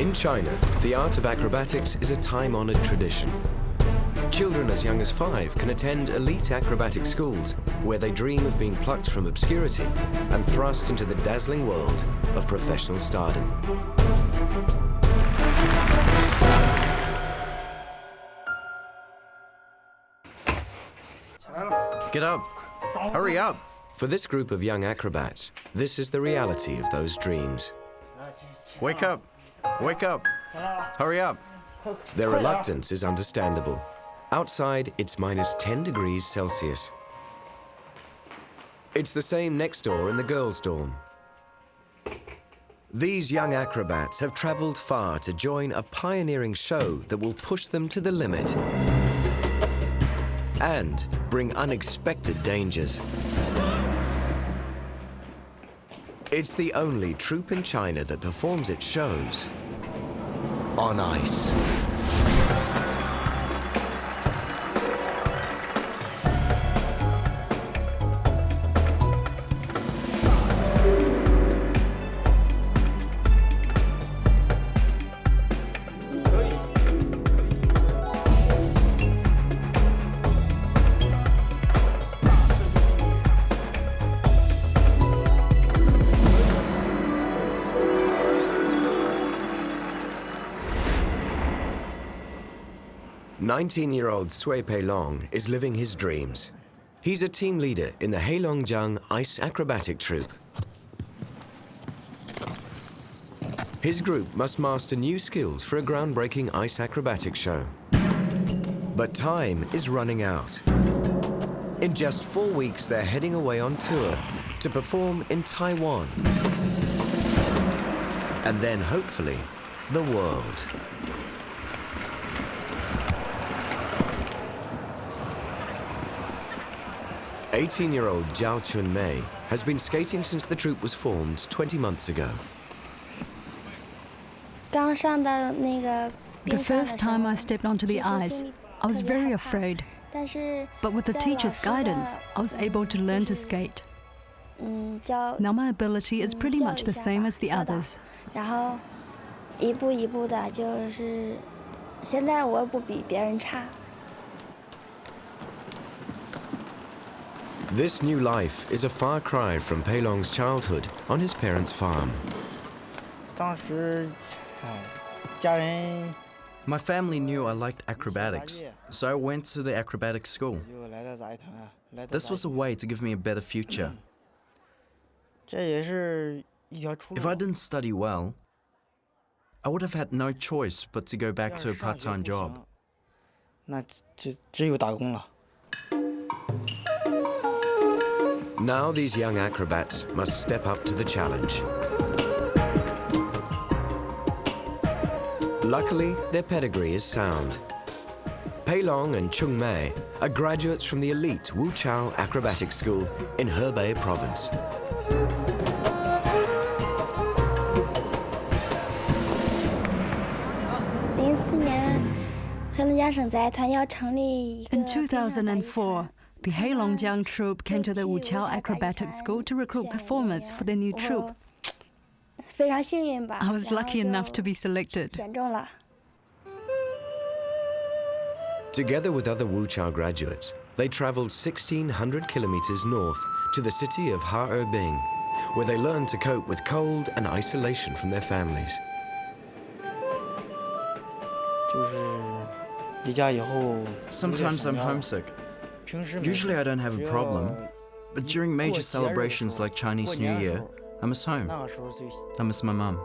In China, the art of acrobatics is a time-honored tradition. Children as young as 5 can attend elite acrobatic schools where they dream of being plucked from obscurity and thrust into the dazzling world of professional stardom. Get up! Hurry up! For this group of young acrobats, this is the reality of those dreams. Wake up! Wake up! Hurry up! Their reluctance is understandable. Outside, it's minus 10 degrees Celsius. It's the same next door in the girls' dorm. These young acrobats have traveled far to join a pioneering show that will push them to the limit and bring unexpected dangers. It's the only troupe in China that performs its shows on ice. "19-year-old Sui Pei Long is living his dreams. He's a team leader in the Heilongjiang Ice Acrobatic Troupe. His group must master new skills for a groundbreaking ice acrobatic show. But time is running out. In just 4 weeks, they're heading away on tour to perform in Taiwan. And then, hopefully, the world. 18-year-old Zhao Chunmei has been skating since the troupe was formed 20 months ago. The first time I stepped onto the ice, I was very afraid. But with the teacher's guidance, I was able to learn to skate. Now my ability is pretty much the same as the others. This new life is a far cry from Pei Long's childhood on his parents' farm. My family knew I liked acrobatics, so I went to the acrobatic school. This was a way to give me a better future. If I didn't study well, I would have had no choice but to go back to a part-time job. Now these young acrobats must step up to the challenge. Luckily, their pedigree is sound. Pei Long and Chung Mei are graduates from the elite Wuqiao Acrobatic School in Hebei Province. In 2004, the Heilongjiang troupe came to the Wuqiao Acrobatic School to recruit performers for the new troupe. I was lucky enough to be selected. Together with other Wuqiao graduates, they traveled 1,600 kilometers north to the city of Ha-Er-Bing, where they learned to cope with cold and isolation from their families. Sometimes I'm homesick. Usually I don't have a problem, but during major celebrations like Chinese New Year, I miss home. I miss my mum.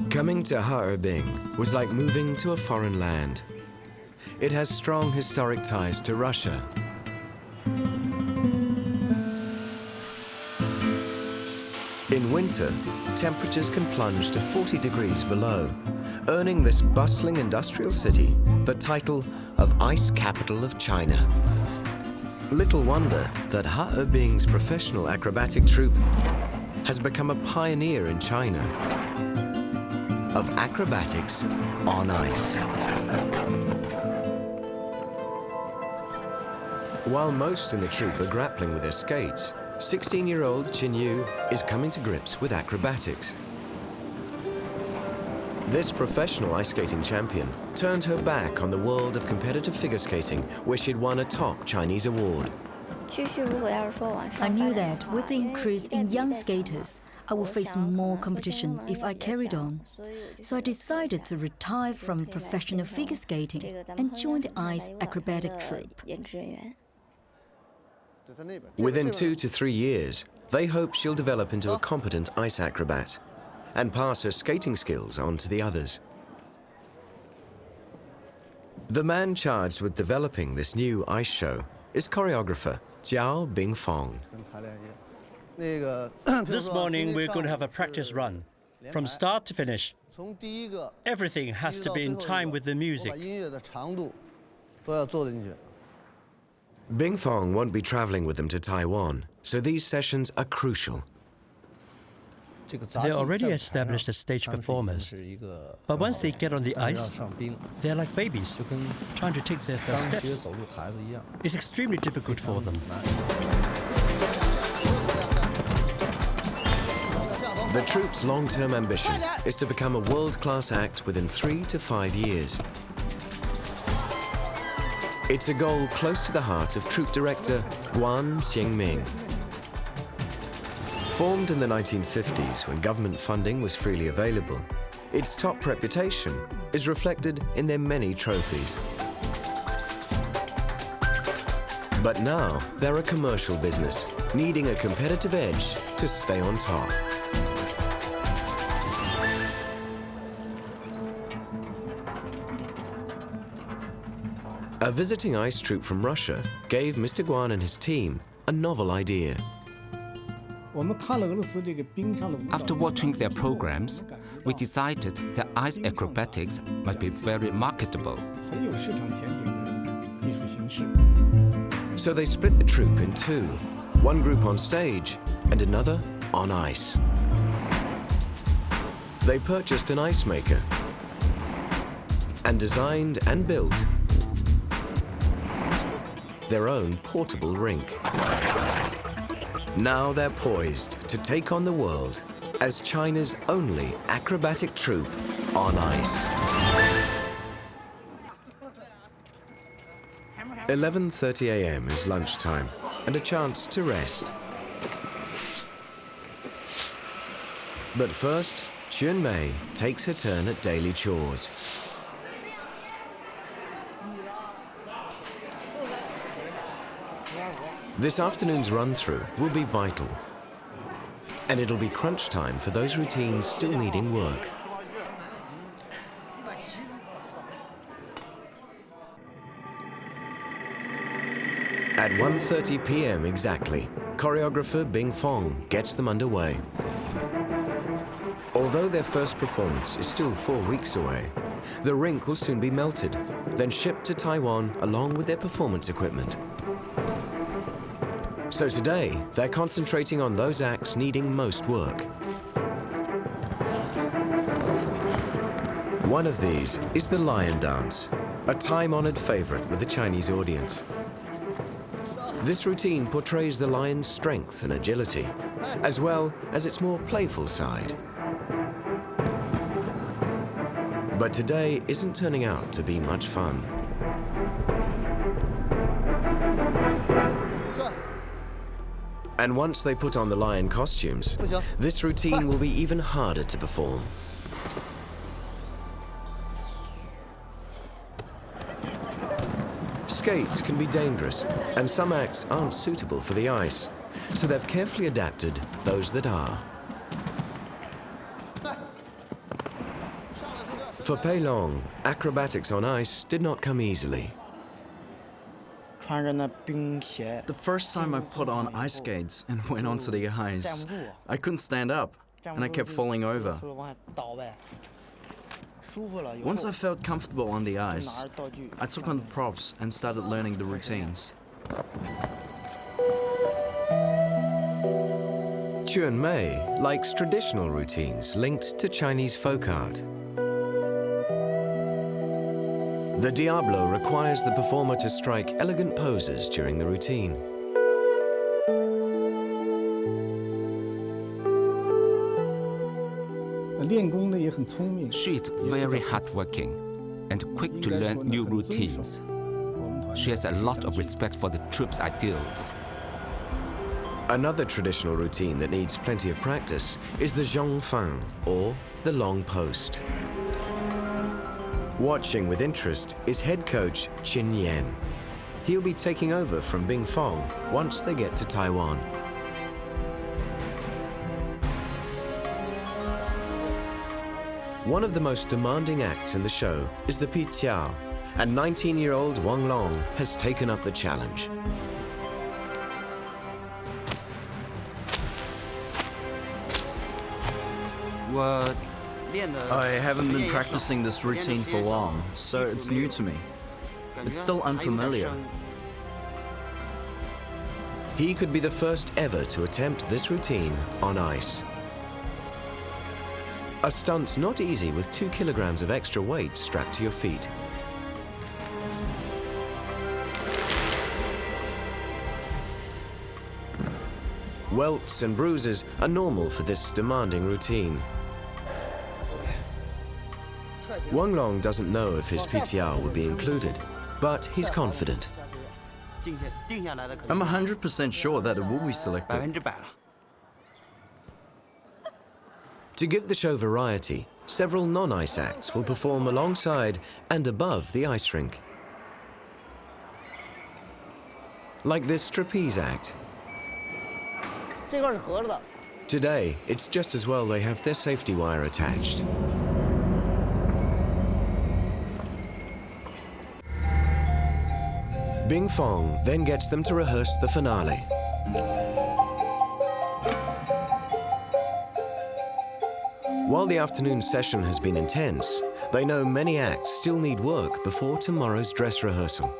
Coming to Ha-Er-Bing was like moving to a foreign land. It has strong historic ties to Russia. In winter, temperatures can plunge to 40 degrees below, earning this bustling industrial city the title of Ice Capital of China. Little wonder that Ha-Er-Bing's professional acrobatic troupe has become a pioneer in China of acrobatics on ice. While most in the troupe are grappling with their skates, 16-year-old Qin Yu is coming to grips with acrobatics. This professional ice skating champion turned her back on the world of competitive figure skating, where she'd won a top Chinese award. I knew that with the increase in young skaters, I would face more competition if I carried on. So I decided to retire from professional figure skating and join the Ice Acrobatic Troupe. Within 2 to 3 years, they hope she'll develop into a competent ice acrobat and pass her skating skills on to the others. The man charged with developing this new ice show is choreographer Jiao Bingfong. This morning we're going to have a practice run, from start to finish. Everything has to be in time with the music. Bingfong won't be traveling with them to Taiwan, so these sessions are crucial. They're already established as stage performers, but once they get on the ice, they're like babies, trying to take their first steps. It's extremely difficult for them. The troupe's long-term ambition is to become a world-class act within 3 to 5 years. It's a goal close to the heart of troupe director Guan Xingming. Formed in the 1950s when government funding was freely available, its top reputation is reflected in their many trophies. But now they're a commercial business, needing a competitive edge to stay on top. A visiting ice troupe from Russia gave Mr. Guan and his team a novel idea. After watching their programs, we decided that ice acrobatics might be very marketable. So they split the troupe in two, one group on stage and another on ice. They purchased an ice maker and designed and built their own portable rink. Now they're poised to take on the world as China's only acrobatic troupe on ice. 11:30 a.m. is lunchtime and a chance to rest. But first, Chun Mei takes her turn at daily chores. This afternoon's run-through will be vital, and it'll be crunch time for those routines still needing work. At 1:30 p.m. exactly, choreographer Bing Fong gets them underway. Although their first performance is still 4 weeks away, the rink will soon be melted, then shipped to Taiwan along with their performance equipment. So today, they're concentrating on those acts needing most work. One of these is the lion dance, a time-honored favorite with the Chinese audience. This routine portrays the lion's strength and agility, as well as its more playful side. But today isn't turning out to be much fun. And once they put on the lion costumes, this routine will be even harder to perform. Skates can be dangerous, and some acts aren't suitable for the ice, so they've carefully adapted those that are. For Pei Long, acrobatics on ice did not come easily. The first time I put on ice skates and went onto the ice, I couldn't stand up, and I kept falling over. Once I felt comfortable on the ice, I took on the props and started learning the routines. Chun Mei likes traditional routines linked to Chinese folk art. The Diablo requires the performer to strike elegant poses during the routine. She is very hardworking and quick to learn new routines. She has a lot of respect for the troup's ideals. Another traditional routine that needs plenty of practice is the zhongfang, or the long post. Watching with interest is head coach Qin Yan. He'll be taking over from Bing Fong once they get to Taiwan. One of the most demanding acts in the show is the Wuqiao, and 19-year-old Wang Long has taken up the challenge. I haven't been practicing this routine for long, so it's new to me. It's still unfamiliar. He could be the first ever to attempt this routine on ice. A stunt not easy with 2 kilograms of extra weight strapped to your feet. Welts and bruises are normal for this demanding routine. Wang Long doesn't know if his Wuqiao will be included, but he's confident. I'm 100% sure that it will be selected. To give the show variety, several non-ice acts will perform alongside and above the ice rink. Like this trapeze act. Today, it's just as well they have their safety wire attached. Bing Fong then gets them to rehearse the finale. While the afternoon session has been intense, they know many acts still need work before tomorrow's dress rehearsal.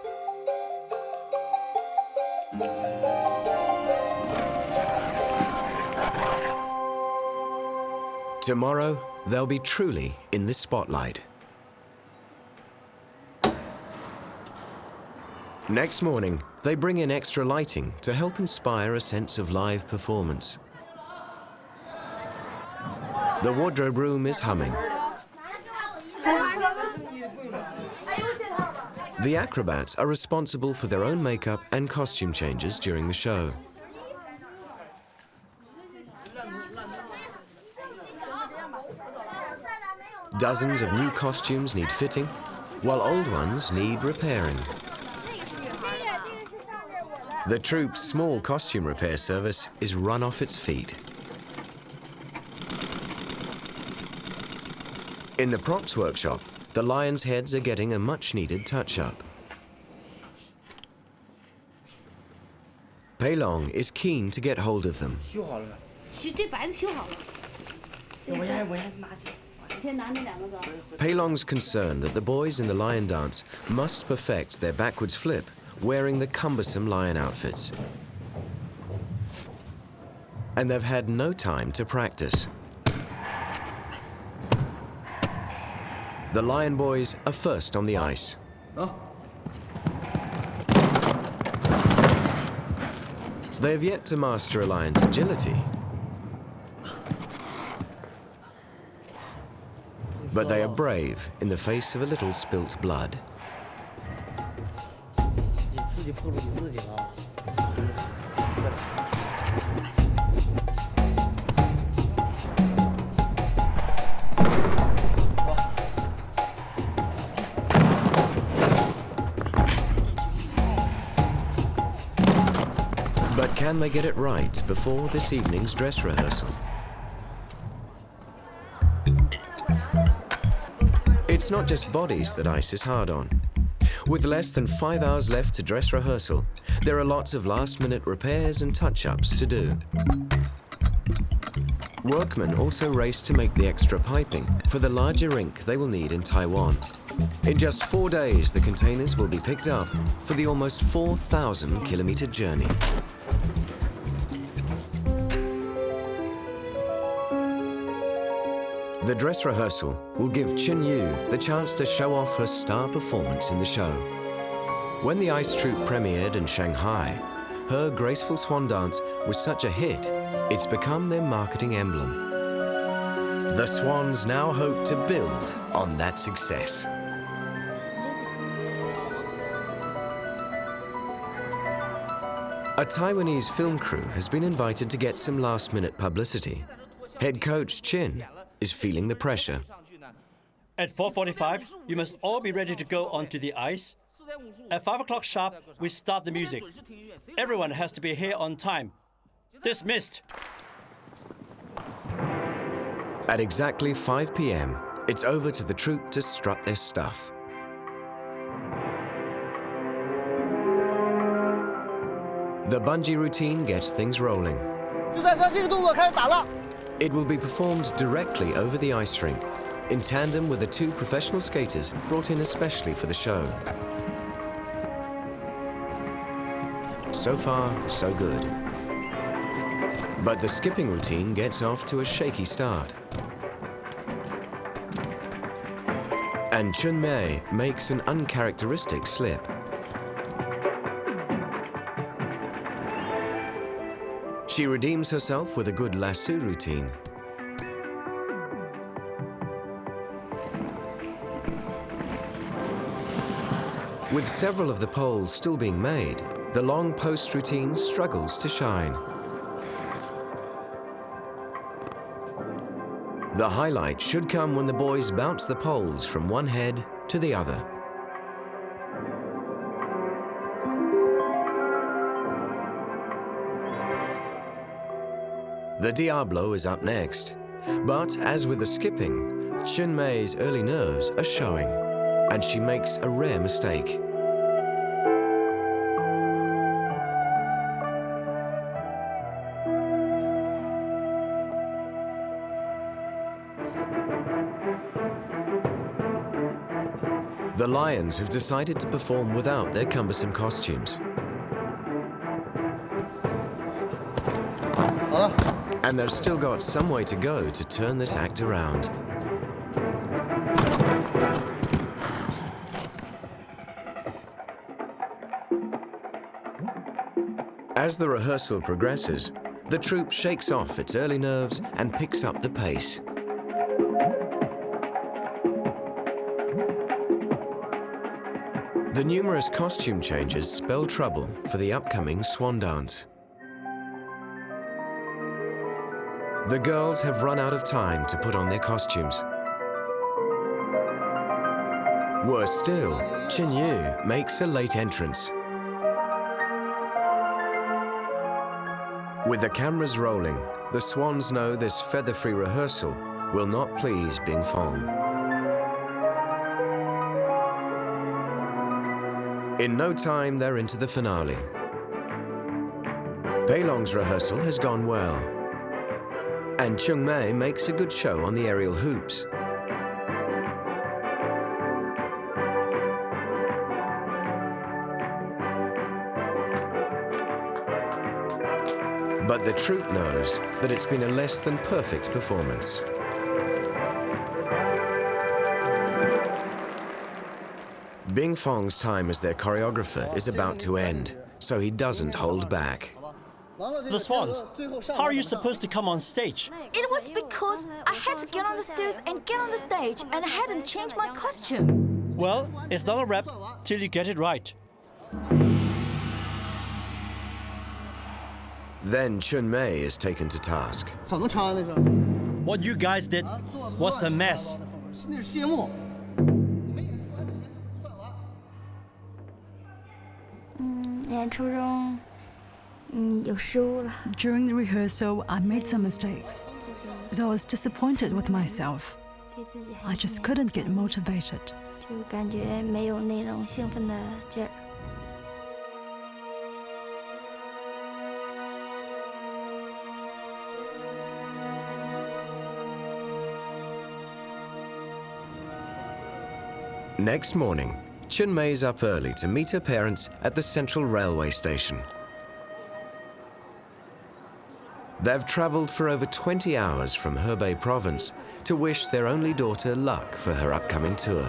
Tomorrow, they'll be truly in the spotlight. Next morning, they bring in extra lighting to help inspire a sense of live performance. The wardrobe room is humming. The acrobats are responsible for their own makeup and costume changes during the show. Dozens of new costumes need fitting, while old ones need repairing. The troupe's small costume repair service is run off its feet. In the props workshop, the lions' heads are getting a much-needed touch-up. Pei Long is keen to get hold of them. Pei Long's concerned that the boys in the lion dance must perfect their backwards flip wearing the cumbersome lion outfits. And they've had no time to practice. The lion boys are first on the ice. They have yet to master a lion's agility. But they are brave in the face of a little spilt blood. But can they get it right before this evening's dress rehearsal? It's not just bodies that ice is hard on. With less than 5 hours left to dress rehearsal, there are lots of last-minute repairs and touch-ups to do. Workmen also race to make the extra piping for the larger rink they will need in Taiwan. In just 4 days, the containers will be picked up for the almost 4,000-kilometer journey. The dress rehearsal will give Qin Yu the chance to show off her star performance in the show. When the ice troupe premiered in Shanghai, her graceful swan dance was such a hit, it's become their marketing emblem. The Swans now hope to build on that success. A Taiwanese film crew has been invited to get some last-minute publicity. Head coach Chin is feeling the pressure. At 4:45, you must all be ready to go onto the ice. At 5 o'clock sharp, we start the music. Everyone has to be here on time. Dismissed. At exactly 5 p.m., it's over to the troupe to strut their stuff. The bungee routine gets things rolling. It will be performed directly over the ice rink, in tandem with the 2 professional skaters brought in especially for the show. So far, so good. But the skipping routine gets off to a shaky start. And Chun Mei makes an uncharacteristic slip. She redeems herself with a good lasso routine. With several of the poles still being made, the long post routine struggles to shine. The highlight should come when the boys bounce the poles from one head to the other. The Diablo is up next, but as with the skipping, Chun Mei's early nerves are showing, and she makes a rare mistake. The Lions have decided to perform without their cumbersome costumes. And they've still got some way to go to turn this act around. As the rehearsal progresses, the troupe shakes off its early nerves and picks up the pace. The numerous costume changes spell trouble for the upcoming swan dance. The girls have run out of time to put on their costumes. Worse still, Chin Yu makes a late entrance. With the cameras rolling, the swans know this feather-free rehearsal will not please Bing Fong. In no time, they're into the finale. Pei Long's rehearsal has gone well, and Chung Mei makes a good show on the aerial hoops. But the troupe knows that it's been a less than perfect performance. Bing Fong's time as their choreographer is about to end, so he doesn't hold back. The swans, how are you supposed to come on stage? It was because I had to get on the stairs and get on the stage, and I hadn't changed my costume. Well, it's not a rap till you get it right. Then Chun Mei is taken to task. What you guys did was a mess. During the rehearsal, I made some mistakes, so I was disappointed with myself. I just couldn't get motivated. Next morning, Chun Mei's up early to meet her parents at the Central Railway Station. They've traveled for over 20 hours from Hebei province to wish their only daughter luck for her upcoming tour.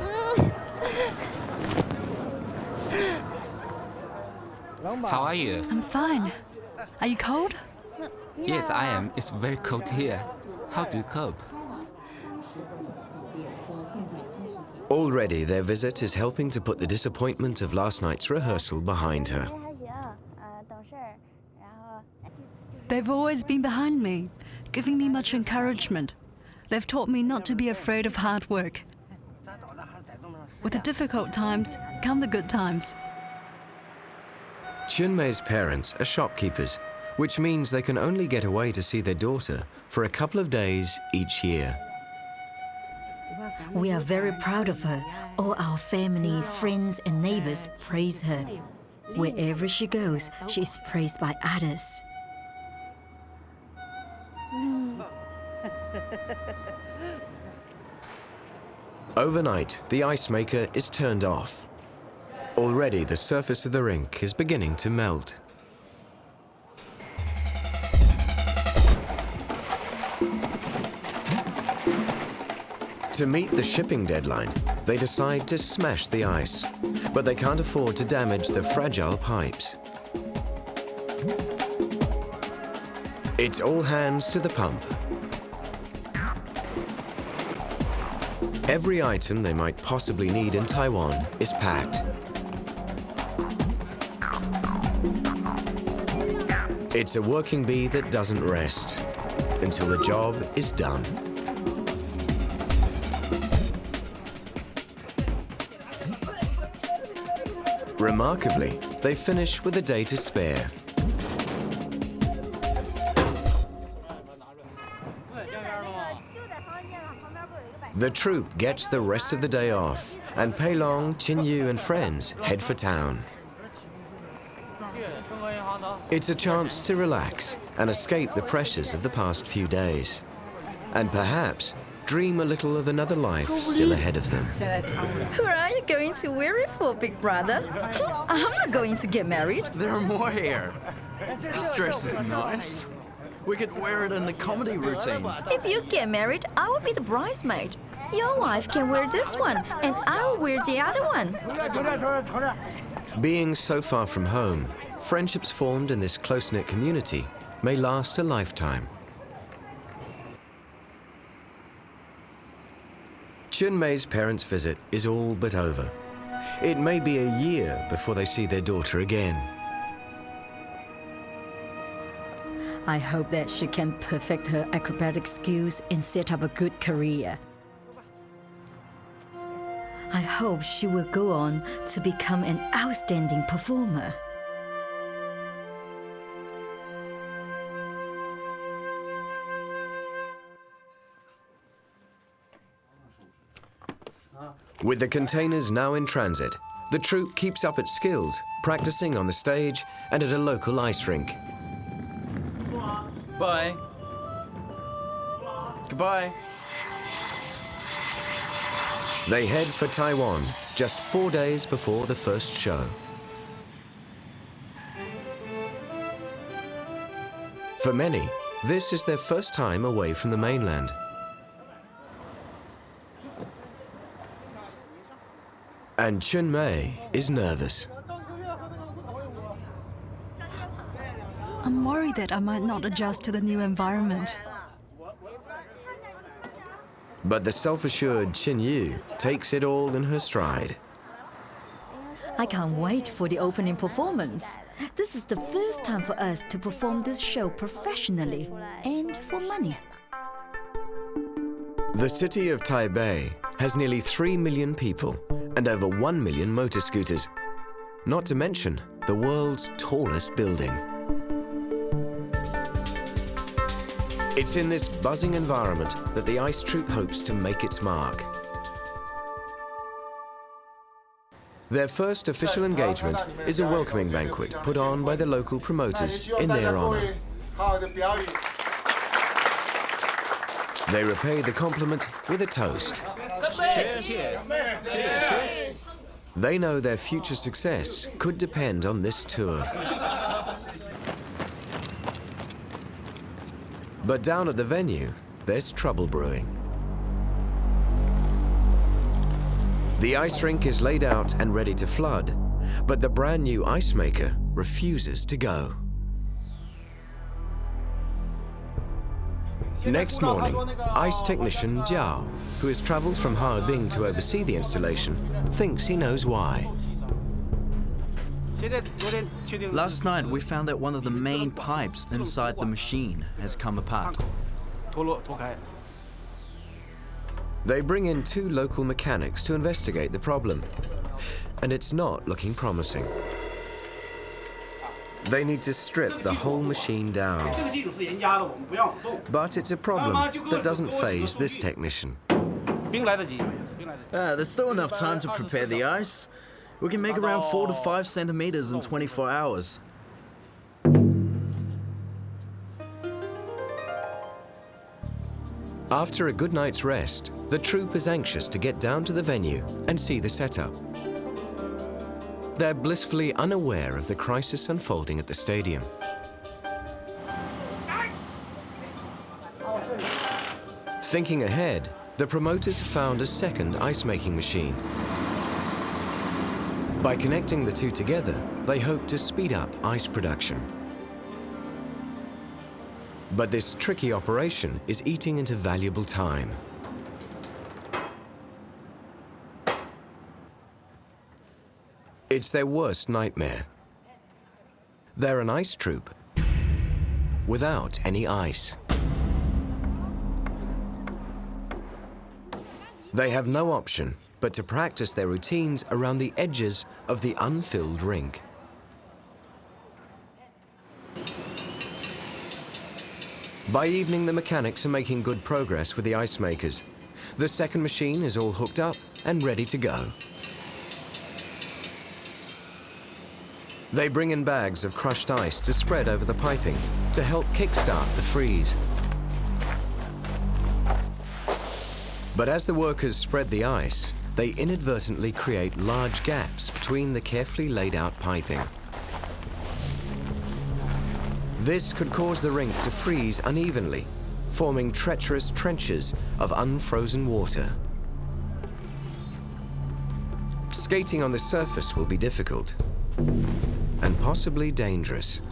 How are you? I'm fine. Are you cold? Yes, I am. It's very cold here. How do you cope? Already, their visit is helping to put the disappointment of last night's rehearsal behind her. They've always been behind me, giving me much encouragement. They've taught me not to be afraid of hard work. With the difficult times come the good times. Chunmei's parents are shopkeepers, which means they can only get away to see their daughter for a couple of days each year. We are very proud of her. All our family, friends, and neighbors praise her. Wherever she goes, she is praised by others. Overnight, the ice maker is turned off. Already, the surface of the rink is beginning to melt. To meet the shipping deadline, they decide to smash the ice, but they can't afford to damage the fragile pipes. It's all hands to the pump. Every item they might possibly need in Taiwan is packed. It's a working bee that doesn't rest until the job is done. Remarkably, they finish with a day to spare. The troupe gets the rest of the day off, and Pei Long, Qin Yu and friends head for town. It's a chance to relax and escape the pressures of the past few days, and perhaps dream a little of another life still ahead of them. Where are you going to wear it for, big brother? I'm not going to get married. There are more here. This dress is nice. We could wear it in the comedy routine. If you get married, I will be the bridesmaid. Your wife can wear this one, and I will wear the other one. Being so far from home, friendships formed in this close-knit community may last a lifetime. Chunmei's parents' visit is all but over. It may be a year before they see their daughter again. I hope that she can perfect her acrobatic skills and set up a good career. I hope she will go on to become an outstanding performer. With the containers now in transit, the troupe keeps up its skills, practicing on the stage and at a local ice rink. Bye. Goodbye. They head for Taiwan just 4 days before the first show. For many, this is their first time away from the mainland. And Chunmei is nervous. I'm worried that I might not adjust to the new environment. But the self-assured Qin Yu takes it all in her stride. I can't wait for the opening performance. This is the first time for us to perform this show professionally and for money. The city of Taipei has nearly 3 million people and over 1 million motor scooters, not to mention the world's tallest building. It's in this buzzing environment that the ice troupe hopes to make its mark. Their first official engagement is a welcoming banquet put on by the local promoters in their honor. They repay the compliment with a toast. Cheers. Cheers. Cheers. They know their future success could depend on this tour. But down at the venue, there's trouble brewing. The ice rink is laid out and ready to flood, but the brand new ice maker refuses to go. Next morning, ice technician Jiao, who has traveled from Harbin to oversee the installation, thinks he knows why. Last night, we found that one of the main pipes inside the machine has come apart. They bring in 2 local mechanics to investigate the problem, and it's not looking promising. They need to strip the whole machine down. But it's a problem that doesn't faze this technician. There's still enough time to prepare the ice. We can make around 4 to 5 centimeters in 24 hours. After a good night's rest, the troupe is anxious to get down to the venue and see the setup. They're blissfully unaware of the crisis unfolding at the stadium. Thinking ahead, the promoters have found a second ice-making machine. By connecting the 2 together, they hope to speed up ice production. But this tricky operation is eating into valuable time. It's their worst nightmare. They're an ice troupe without any ice. They have no option but to practice their routines around the edges of the unfilled rink. By evening, the mechanics are making good progress with the ice makers. The second machine is all hooked up and ready to go. They bring in bags of crushed ice to spread over the piping to help kickstart the freeze. But as the workers spread the ice, they inadvertently create large gaps between the carefully laid out piping. This could cause the rink to freeze unevenly, forming treacherous trenches of unfrozen water. Skating on the surface will be difficult and possibly dangerous.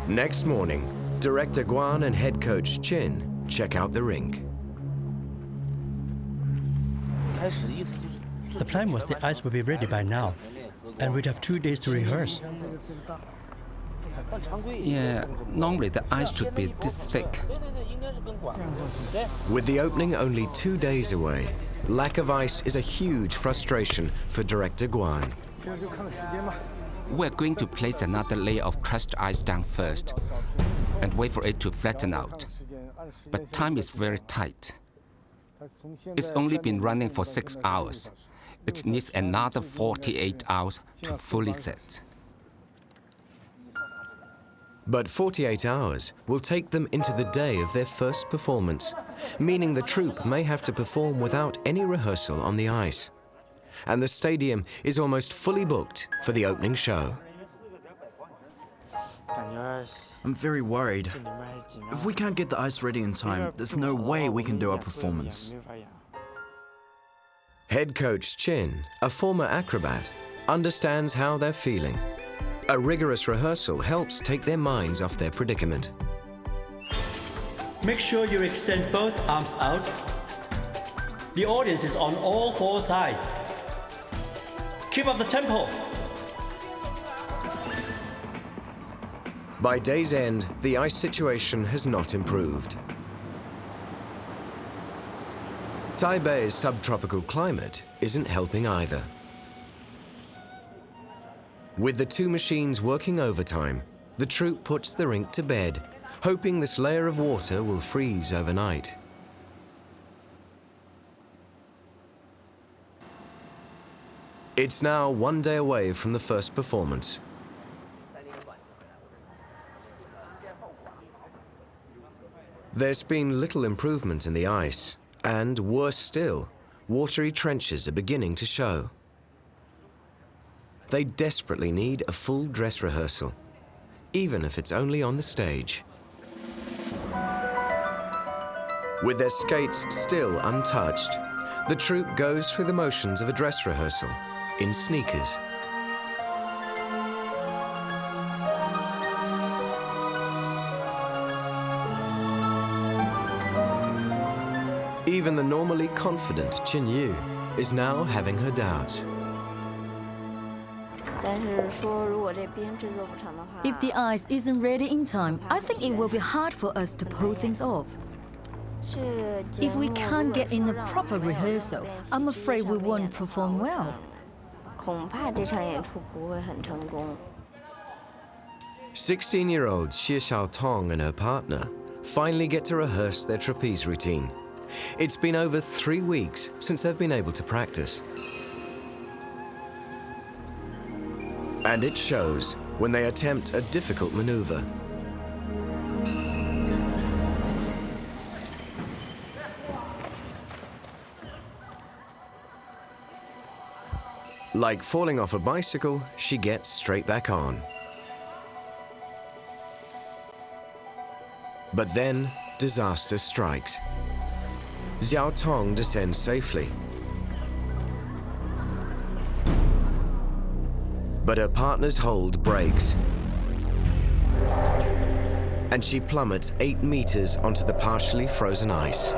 Next morning, Director Guan and head coach Chin check out the rink. The plan was the ice would be ready by now, and we'd have 2 days to rehearse. Yeah, normally the ice should be this thick. With the opening only 2 days away, lack of ice is a huge frustration for Director Guan. We're going to place another layer of crushed ice down first and wait for it to flatten out. But time is very tight. It's only been running for 6 hours. It needs another 48 hours to fully set. But 48 hours will take them into the day of their first performance, meaning the troupe may have to perform without any rehearsal on the ice. And the stadium is almost fully booked for the opening show. I'm very worried. If we can't get the ice ready in time, there's no way we can do our performance. Head coach Chin, a former acrobat, understands how they're feeling. A rigorous rehearsal helps take their minds off their predicament. Make sure you extend both arms out. The audience is on all 4 sides. Keep up the tempo. By day's end, the ice situation has not improved. Taipei's subtropical climate isn't helping either. With the 2 machines working overtime, the troupe puts the rink to bed, hoping this layer of water will freeze overnight. It's now 1 day away from the first performance. There's been little improvement in the ice, and worse still, watery trenches are beginning to show. They desperately need a full dress rehearsal, even if it's only on the stage. With their skates still untouched, the troupe goes through the motions of a dress rehearsal in sneakers. Even the normally confident Qin Yu is now having her doubts. If the ice isn't ready in time, I think it will be hard for us to pull things off. If we can't get in a proper rehearsal, I'm afraid we won't perform well. 16-year-old Xie Xiaotong and her partner finally get to rehearse their trapeze routine. It's been over 3 weeks since they've been able to practice. And it shows when they attempt a difficult maneuver. Like falling off a bicycle, she gets straight back on. But then, disaster strikes. Xiao Tong descends safely. But her partner's hold breaks. And she plummets 8 meters onto the partially frozen ice.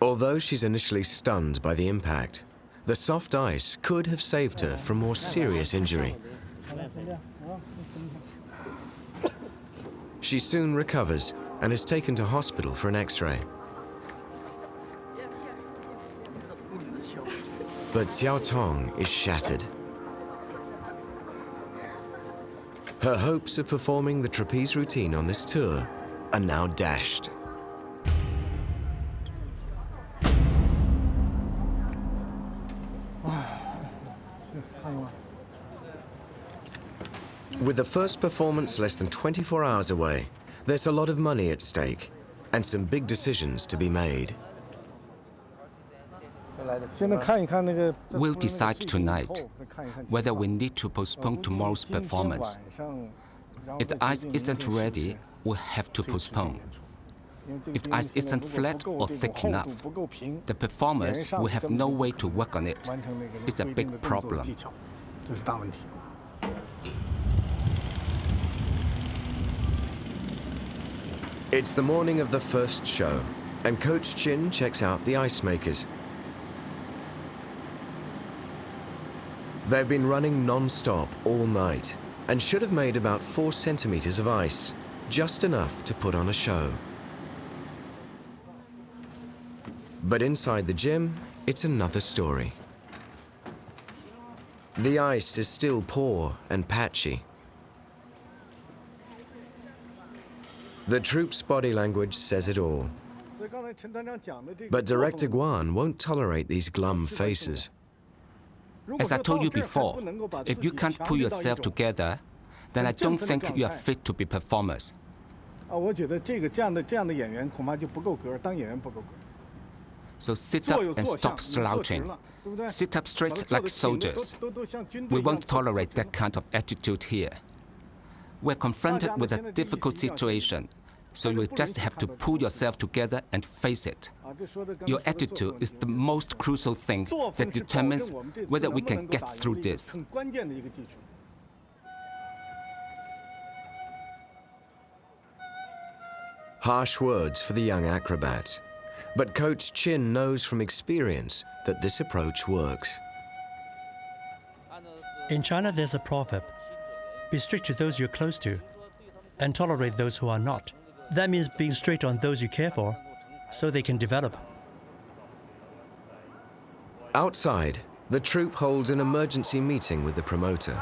Although she's initially stunned by the impact, the soft ice could have saved her from more serious injury. She soon recovers and is taken to hospital for an X-ray. But Xiao Tong is shattered. Her hopes of performing the trapeze routine on this tour are now dashed. With the first performance less than 24 hours away, there's a lot of money at stake and some big decisions to be made. We'll decide tonight whether we need to postpone tomorrow's performance. If the ice isn't ready, we'll have to postpone. If the ice isn't flat or thick enough, the performers will have no way to work on it. It's a big problem. It's the morning of the first show, and Coach Chin checks out the ice makers. They've been running non-stop all night and should have made about 4 centimeters of ice, just enough to put on a show. But inside the gym, it's another story. The ice is still poor and patchy. The troupe's body language says it all. But Director Guan won't tolerate these glum faces. As I told you before, if you can't pull yourself together, then I don't think you are fit to be performers. So sit up and stop slouching. Sit up straight like soldiers. We won't tolerate that kind of attitude here. We're confronted with a difficult situation, so you just have to pull yourself together and face it. Your attitude is the most crucial thing that determines whether we can get through this. Harsh words for the young acrobats, but Coach Chin knows from experience that this approach works. In China, there's a proverb: be strict to those you're close to, and tolerate those who are not. That means being strict on those you care for, so they can develop. Outside, the troupe holds an emergency meeting with the promoter.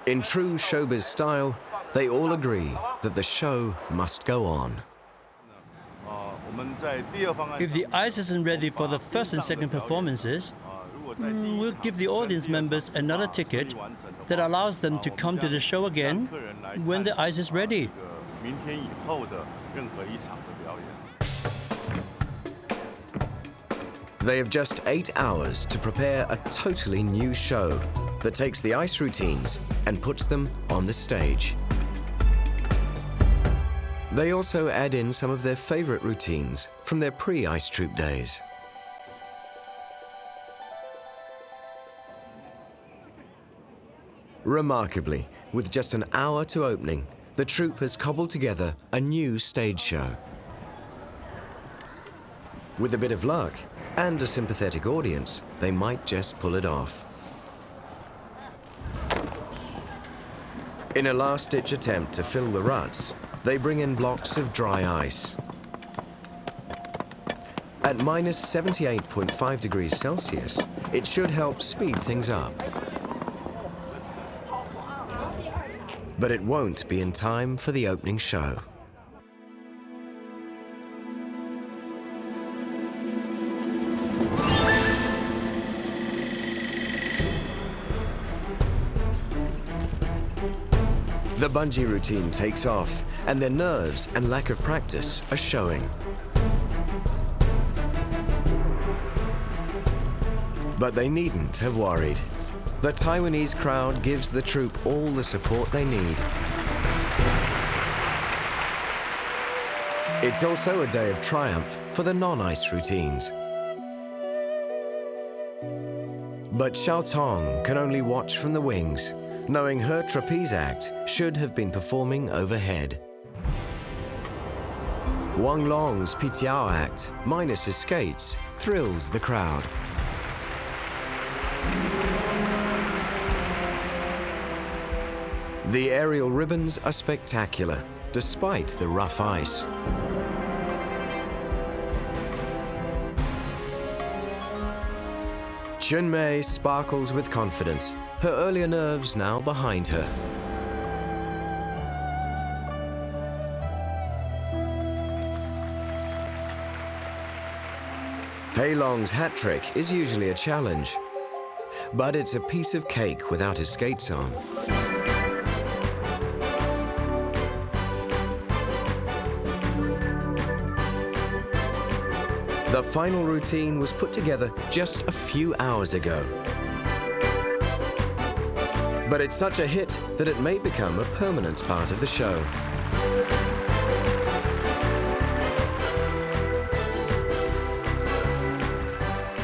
In true showbiz style, they all agree that the show must go on. If the ice isn't ready for the first and second performances, we'll give the audience members another ticket that allows them to come to the show again when the ice is ready. They have just 8 hours to prepare a totally new show that takes the ice routines and puts them on the stage. They also add in some of their favorite routines from their pre-ice troupe days. Remarkably, with just an hour to opening, the troupe has cobbled together a new stage show. With a bit of luck and a sympathetic audience, they might just pull it off. In a last-ditch attempt to fill the ruts, they bring in blocks of dry ice. At minus 78.5 degrees Celsius, it should help speed things up. But it won't be in time for the opening show. The bungee routine takes off, and their nerves and lack of practice are showing. But they needn't have worried. The Taiwanese crowd gives the troupe all the support they need. It's also a day of triumph for the non-ice routines. But Xiao Tong can only watch from the wings, knowing her trapeze act should have been performing overhead. Wang Long's Wuqiao act, minus his skates, thrills the crowd. The aerial ribbons are spectacular, despite the rough ice. Chunmei sparkles with confidence, her earlier nerves now behind her. Pei Long's hat trick is usually a challenge, but it's a piece of cake without his skates on. The final routine was put together just a few hours ago. But it's such a hit that it may become a permanent part of the show.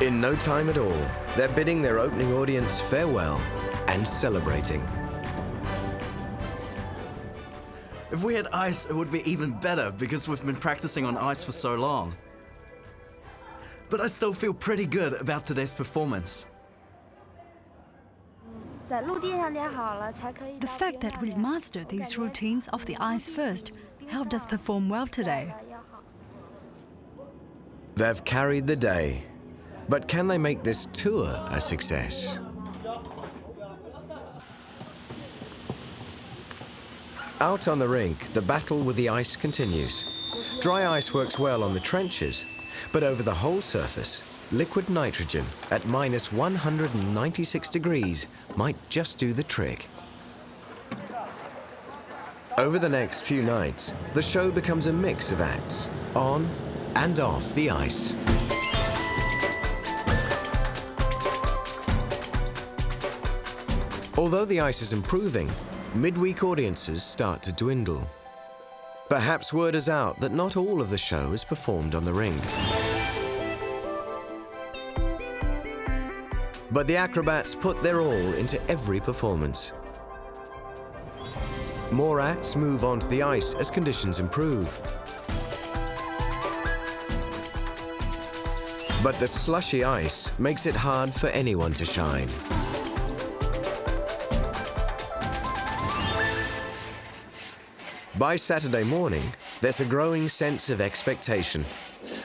In no time at all, they're bidding their opening audience farewell and celebrating. If we had ice, it would be even better because we've been practicing on ice for so long. But I still feel pretty good about today's performance. The fact that we mastered these routines off the ice first helped us perform well today. They've carried the day, but can they make this tour a success? Out on the rink, the battle with the ice continues. Dry ice works well on the trenches, but over the whole surface, liquid nitrogen at minus 196 degrees might just do the trick. Over the next few nights, the show becomes a mix of acts, on and off the ice. Although the ice is improving, midweek audiences start to dwindle. Perhaps word is out that not all of the show is performed on the rink. But the acrobats put their all into every performance. More acts move onto the ice as conditions improve. But the slushy ice makes it hard for anyone to shine. By Saturday morning, there's a growing sense of expectation.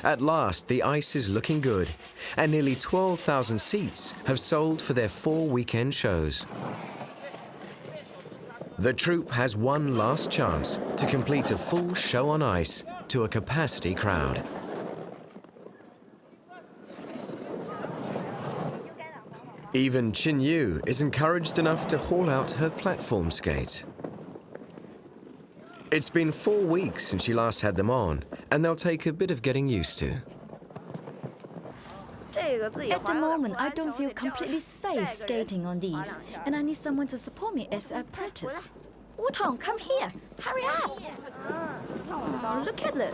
At last, the ice is looking good, and nearly 12,000 seats have sold for their 4 weekend shows. The troupe has one last chance to complete a full show on ice to a capacity crowd. Even Qin Yu is encouraged enough to haul out her platform skates. It's been 4 weeks since she last had them on, and they'll take a bit of getting used to. At the moment, I don't feel completely safe skating on these, and I need someone to support me as I practice. Wutong, come here! Hurry up! Oh, look at it!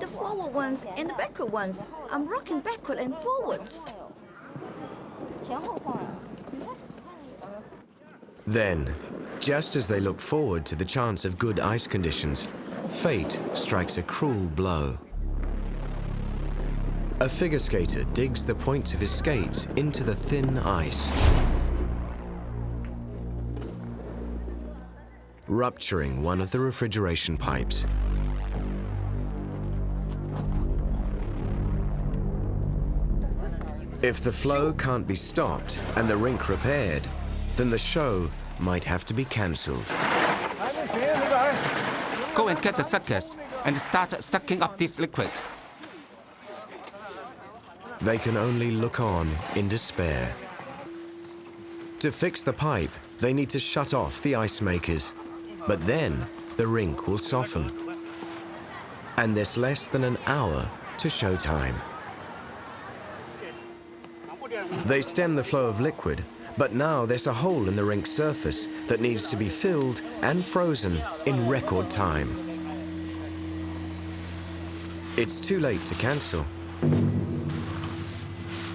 The forward ones and the backward ones. I'm rocking backward and forwards. Then, just as they look forward to the chance of good ice conditions, fate strikes a cruel blow. A figure skater digs the points of his skates into the thin ice, rupturing one of the refrigeration pipes. If the flow can't be stopped and the rink repaired, then the show might have to be cancelled. Go and get the circus and start sucking up this liquid. They can only look on in despair. To fix the pipe, they need to shut off the ice makers. But then, the rink will soften. And there's less than an hour to showtime. They stem the flow of liquid, but now there's a hole in the rink's surface that needs to be filled and frozen in record time. It's too late to cancel.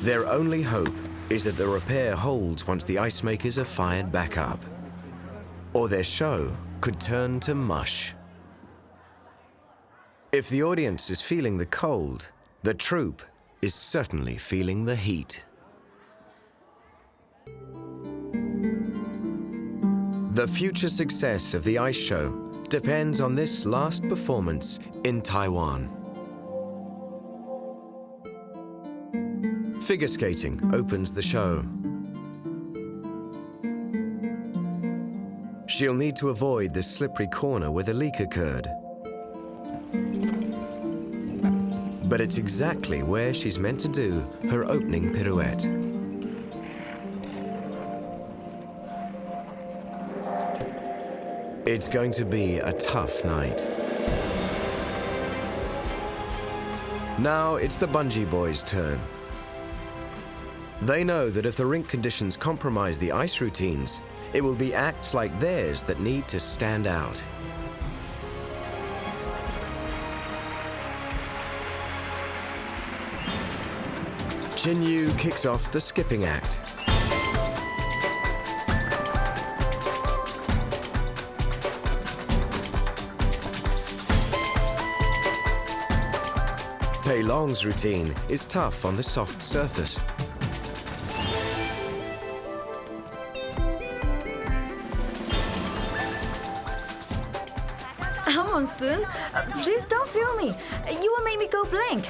Their only hope is that the repair holds once the ice makers are fired back up. Or their show could turn to mush. If the audience is feeling the cold, the troupe is certainly feeling the heat. The future success of the ice show depends on this last performance in Taiwan. Figure skating opens the show. She'll need to avoid the slippery corner where the leak occurred. But it's exactly where she's meant to do her opening pirouette. It's going to be a tough night. Now it's the bungee boys' turn. They know that if the rink conditions compromise the ice routines, it will be acts like theirs that need to stand out. Jin Yu kicks off the skipping act. Pei Long's routine is tough on the soft surface. Come on, Sun. Please don't film me. You will make me go blank.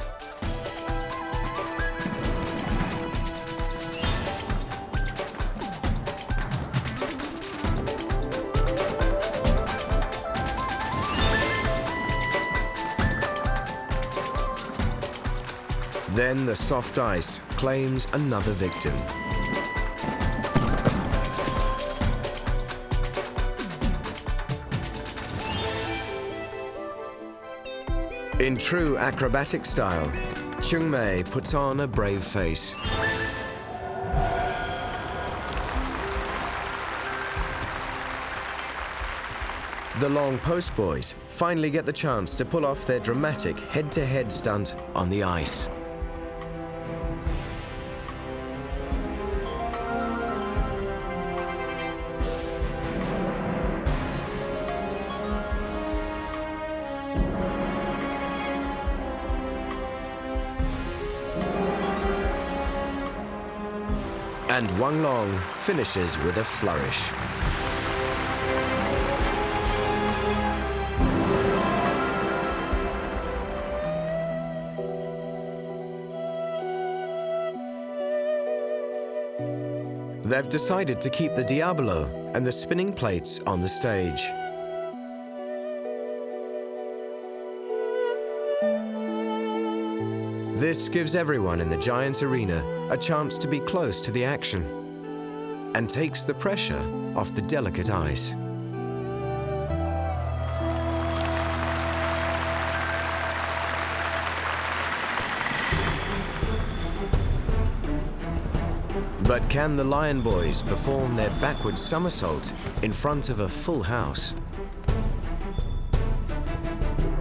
Then the soft ice claims another victim. In true acrobatic style, Chung Mei puts on a brave face. The Long Post Boys finally get the chance to pull off their dramatic head-to-head stunt on the ice. And Wang Long finishes with a flourish. They've decided to keep the Diabolo and the spinning plates on the stage. This gives everyone in the giant arena a chance to be close to the action and takes the pressure off the delicate ice. But can the Lion Boys perform their backward somersault in front of a full house?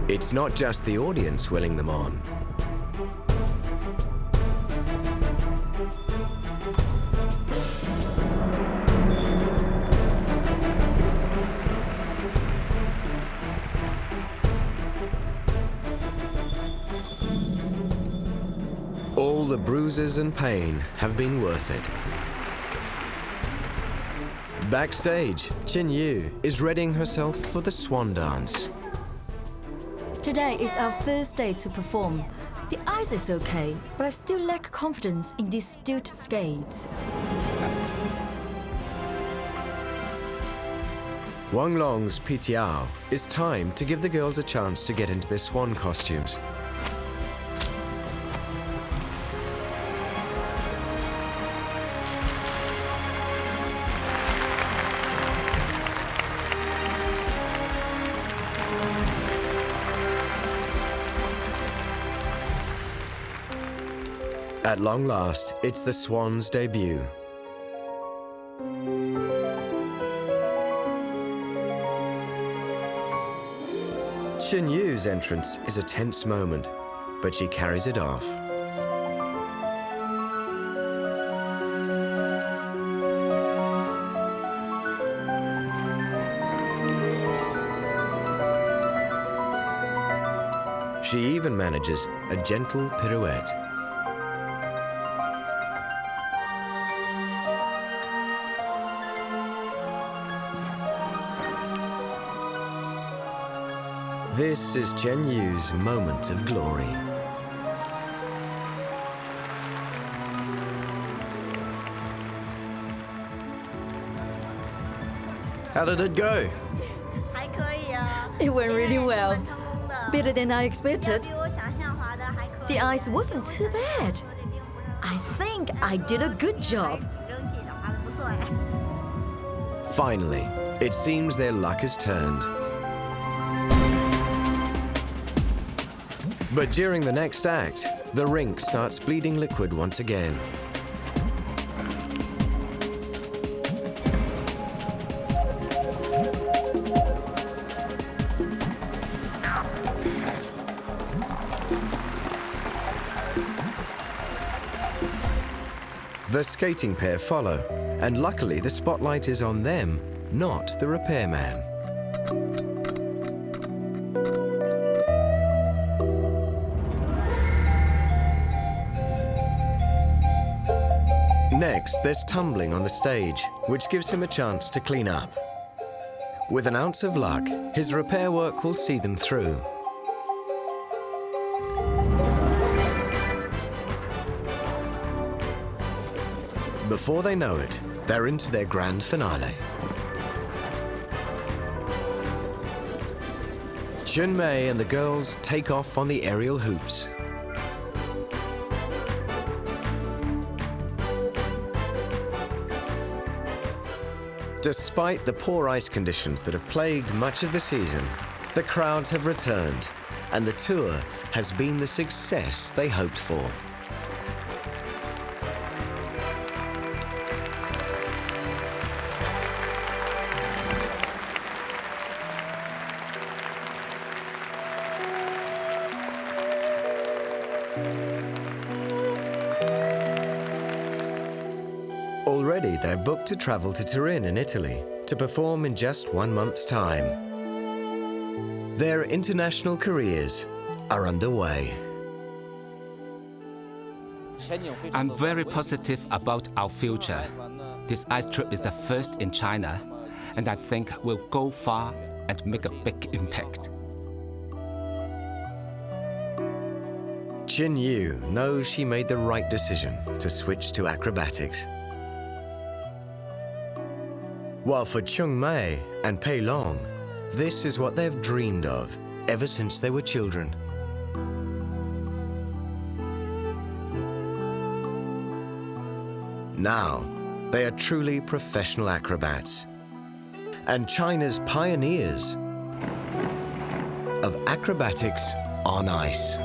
It's not just the audience willing them on. the bruises and pain have been worth it. Backstage, Qin Yu is readying herself for the swan dance. Today is our first day to perform. The ice is okay, but I still lack confidence in these stilt skates. Wang Long's Pitiao is time to give the girls a chance to get into their swan costumes. At long last, it's the swan's debut. Qin Yu's entrance is a tense moment, but she carries it off. She even manages a gentle pirouette. This is Qin Yu's moment of glory. How did it go? It went really well. Better than I expected. The ice wasn't too bad. I think I did a good job. Finally, it seems their luck has turned. But during the next act, the rink starts bleeding liquid once again. The skating pair follow, and luckily the spotlight is on them, not the repairman. Next, there's tumbling on the stage, which gives him a chance to clean up. With an ounce of luck, his repair work will see them through. Before they know it, they're into their grand finale. Junmei and the girls take off on the aerial hoops. Despite the poor ice conditions that have plagued much of the season, the crowds have returned, and the tour has been the success they hoped for. Already, they're booked to travel to Turin in Italy to perform in just 1 month's time. Their international careers are underway. I'm very positive about our future. This ice trip is the first in China, and I think we'll go far and make a big impact. Qin Yu knows she made the right decision to switch to acrobatics. While for Chung Mei and Pei Long, this is what they've dreamed of ever since they were children. Now, they are truly professional acrobats and China's pioneers of acrobatics on ice.